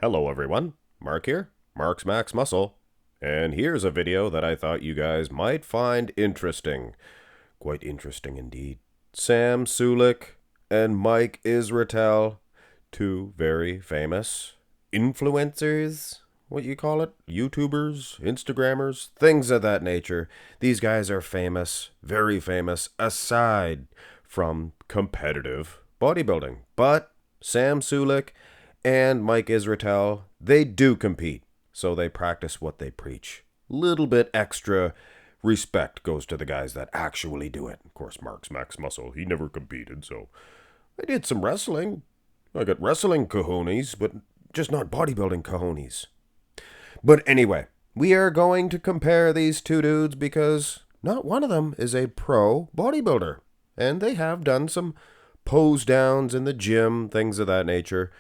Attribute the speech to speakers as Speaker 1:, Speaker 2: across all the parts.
Speaker 1: Hello everyone, Mark here, Mark's Max Muscle, and here's a video that I thought you guys might find interesting. Quite interesting indeed. Sam Sulek and Mike Israetel, two very famous influencers, what you call it? YouTubers, Instagrammers, things of that nature. These guys are famous, very famous, aside from competitive bodybuilding. But Sam Sulek and Mike Israetel, they do compete, so they practice what they preach. Little bit extra respect goes to the guys that actually do it. Of course, Mark's Max Muscle, he never competed, so I did some wrestling. I got wrestling cojones, but just not bodybuilding cojones. But anyway, we are going to compare these two dudes because not one of them is a pro bodybuilder, and they have done some pose downs in the gym, things of that nature.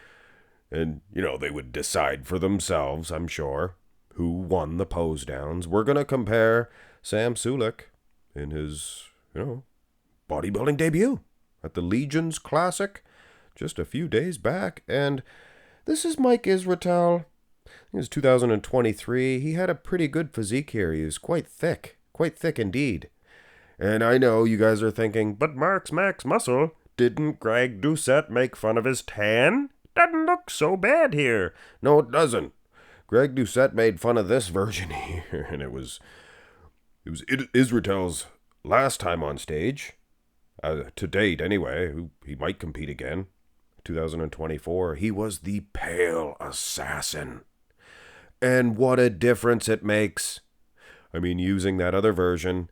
Speaker 1: And, they would decide for themselves, I'm sure, who won the pose downs. We're going to compare Sam Sulek in his, bodybuilding debut at the Legions Classic just a few days back. And this is Mike Israetel. It was 2023. He had a pretty good physique here. He was quite thick indeed. And I know you guys are thinking, but Mark's Max Muscle, didn't Greg Doucette make fun of his tan? Doesn't look so bad here. No, it doesn't. Greg Doucette made fun of this version here, and it was Israetel's last time on stage, to date anyway. He might compete again. 2024, he was the pale assassin. And what a difference it makes. I mean, using that other version,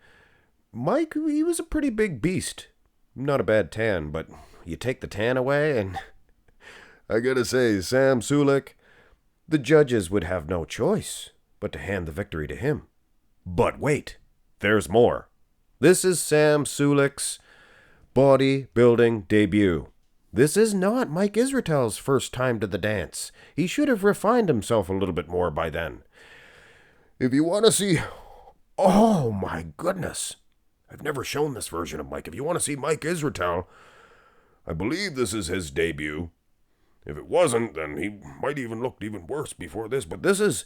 Speaker 1: Mike, he was a pretty big beast. Not a bad tan, but you take the tan away and I gotta say, Sam Sulek, the judges would have no choice but to hand the victory to him. But wait, there's more. This is Sam Sulek's bodybuilding debut. This is not Mike Israetel's first time to the dance. He should have refined himself a little bit more by then. If you want to see... Oh my goodness. I've never shown this version of Mike. If you want to see Mike Israetel, I believe this is his debut. If it wasn't, then he might even looked even worse before this. But this is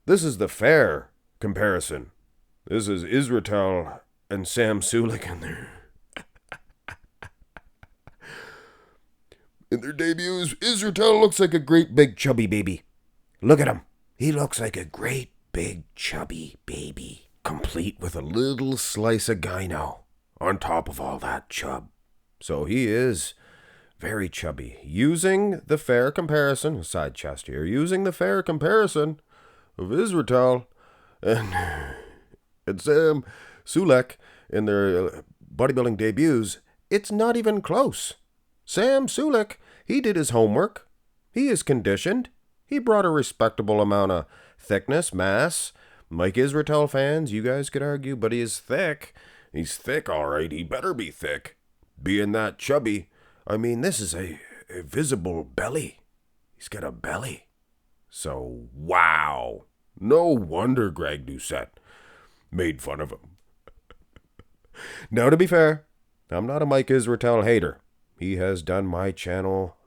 Speaker 1: the fair comparison. This is Israetel and Sam Sulek in their debuts. Israetel looks like a great big chubby baby. Look at him. He looks like a great big chubby baby, complete with a little slice of gyno on top of all that chub. So he is very chubby. Using the fair comparison, side chest here, using the fair comparison of Israetel and Sam Sulek in their bodybuilding debuts, it's not even close. Sam Sulek, he did his homework. He is conditioned. He brought a respectable amount of thickness, mass. Mike Israetel fans, you guys could argue, but he is thick. He's thick, all right. He better be thick. Being that chubby, I mean, this is a visible belly. He's got a belly. So, wow. No wonder Greg Doucette made fun of him. Now, to be fair, I'm not a Mike Israetel hater. He has done my channel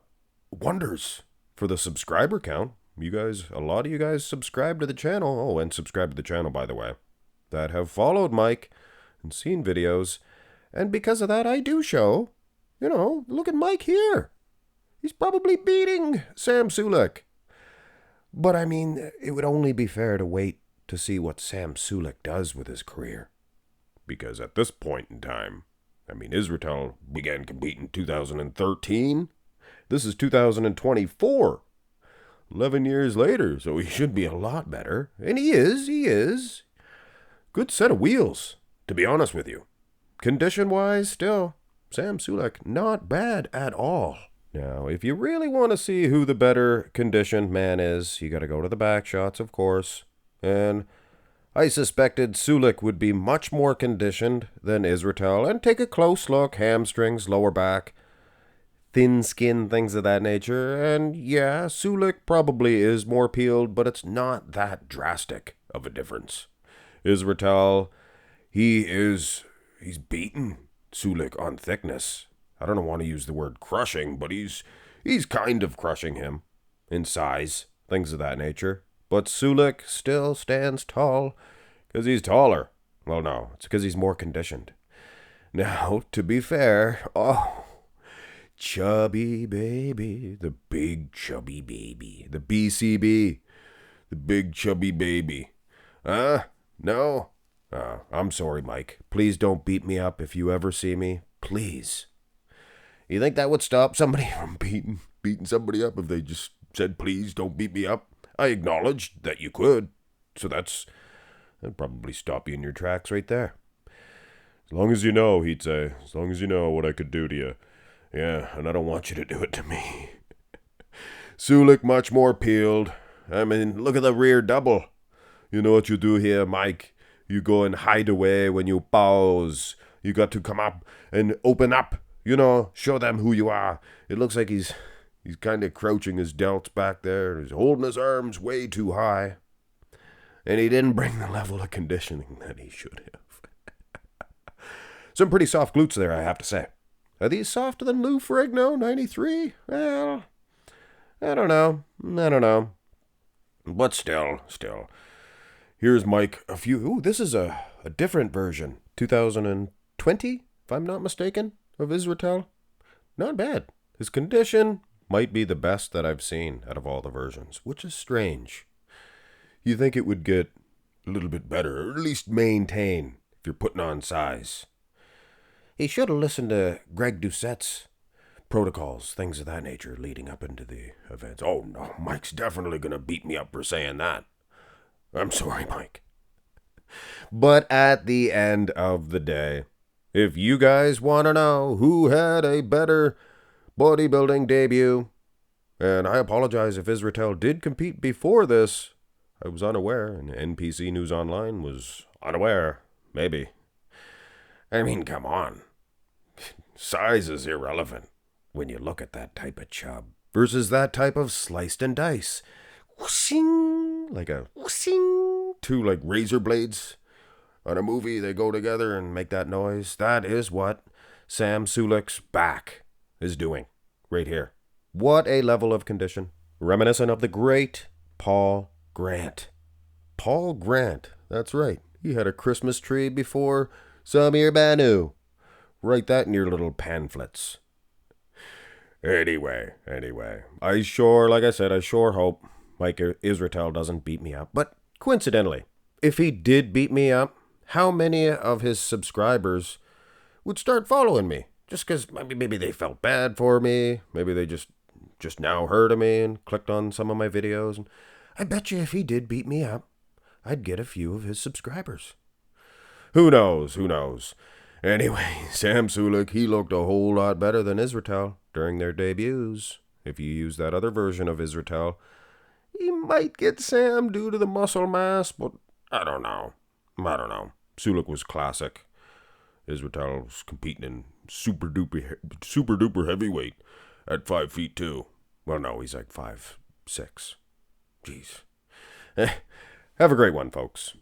Speaker 1: wonders for the subscriber count. You guys, a lot of you guys subscribe to the channel. Oh, and subscribe to the channel, by the way, that have followed Mike and seen videos. And because of that, I do show... look at Mike here. He's probably beating Sam Sulek. But I mean, it would only be fair to wait to see what Sam Sulek does with his career. Because at this point in time, Israetel began competing in 2013. This is 2024. 11 years later, so he should be a lot better. And he is. Good set of wheels, to be honest with you. Condition-wise, still... Sam Sulek, not bad at all. Now, if you really want to see who the better conditioned man is, you got to go to the back shots, of course. And I suspected Sulek would be much more conditioned than Israetel. And take a close look, hamstrings, lower back, thin skin, things of that nature. And yeah, Sulek probably is more peeled, but it's not that drastic of a difference. Israetel, he's beaten Sulek on thickness. I don't want to use the word crushing, but he's kind of crushing him in size. things of that nature. But Sulek still stands tall, 'cause he's taller. Well, no, it's 'cause he's more conditioned. Now, to be fair, chubby baby, the big chubby baby, the BCB, the big chubby baby. No? I'm sorry, Mike. Please don't beat me up if you ever see me. Please. You think that would stop somebody from beating somebody up if they just said, please don't beat me up? I acknowledged that you could. So that'd probably stop you in your tracks right there. As long as you know, he'd say. As long as you know what I could do to you. Yeah, and I don't want you to do it to me. Sulek much more peeled. I mean, look at the rear double. You know what you do here, Mike? You go and hide away when you pause. You got to come up and open up. You know, show them who you are. It looks like he's kind of crouching his delts back there. He's holding his arms way too high. And he didn't bring the level of conditioning that he should have. Some pretty soft glutes there, I have to say. Are these softer than Lou Ferrigno, 93? Well, I don't know. But still. Here's Mike a few... Ooh, this is a different version. 2020, if I'm not mistaken, of Israetel. Not bad. His condition might be the best that I've seen out of all the versions, which is strange. You think it would get a little bit better, or at least maintain, if you're putting on size. He should have listened to Greg Doucette's protocols, things of that nature, leading up into the events. Oh, no, Mike's definitely going to beat me up for saying that. I'm sorry, Mike. But at the end of the day, if you guys want to know who had a better bodybuilding debut, and I apologize if Israetel did compete before this, I was unaware, and NPC News Online was unaware, maybe. I mean, come on. Size is irrelevant when you look at that type of chub versus that type of sliced and dice. Whooshing, like a whooshing, two like razor blades on a movie. They go together and make that noise. That is what Sam Sulek's back is doing right here. What a level of condition. Reminiscent of the great Paul Grant. Paul Grant, that's right. He had a Christmas tree before Samir Banu. Write that in your little pamphlets. Anyway, I sure hope Mike Israetel doesn't beat me up. But coincidentally, if he did beat me up, how many of his subscribers would start following me? Just because maybe they felt bad for me. Maybe they just now heard of me and clicked on some of my videos. And I bet you if he did beat me up, I'd get a few of his subscribers. Who knows? Anyway, Sam Sulek, he looked a whole lot better than Israetel during their debuts. If you use that other version of Israetel, he might get Sam due to the muscle mass, but I don't know. Sulek was classic. Israetel was competing in super duper heavyweight at 5 feet 2. Well, no, he's like 5'6". Jeez. Have a great one, folks.